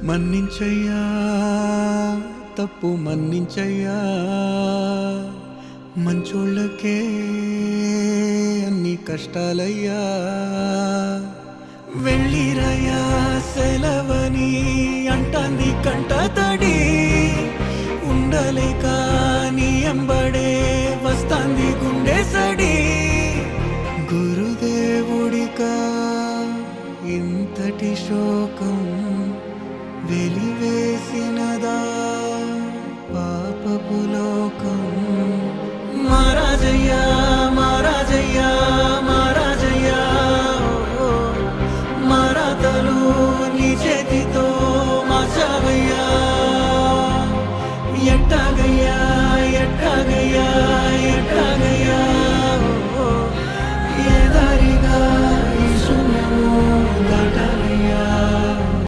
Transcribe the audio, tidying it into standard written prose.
మన్నించయ్యా తప్పు మన్నించయ్యా మంచోళ్ళకే అన్ని కష్టాలయ్యా వెళ్ళిరయ్యా సెలవని అంటాంది కంట తడి ఉండలేక నీ ఎంబడే వస్తాంది గుండె సడి గురుదేవుడికా ఇంతటి శోకం వెలివేసి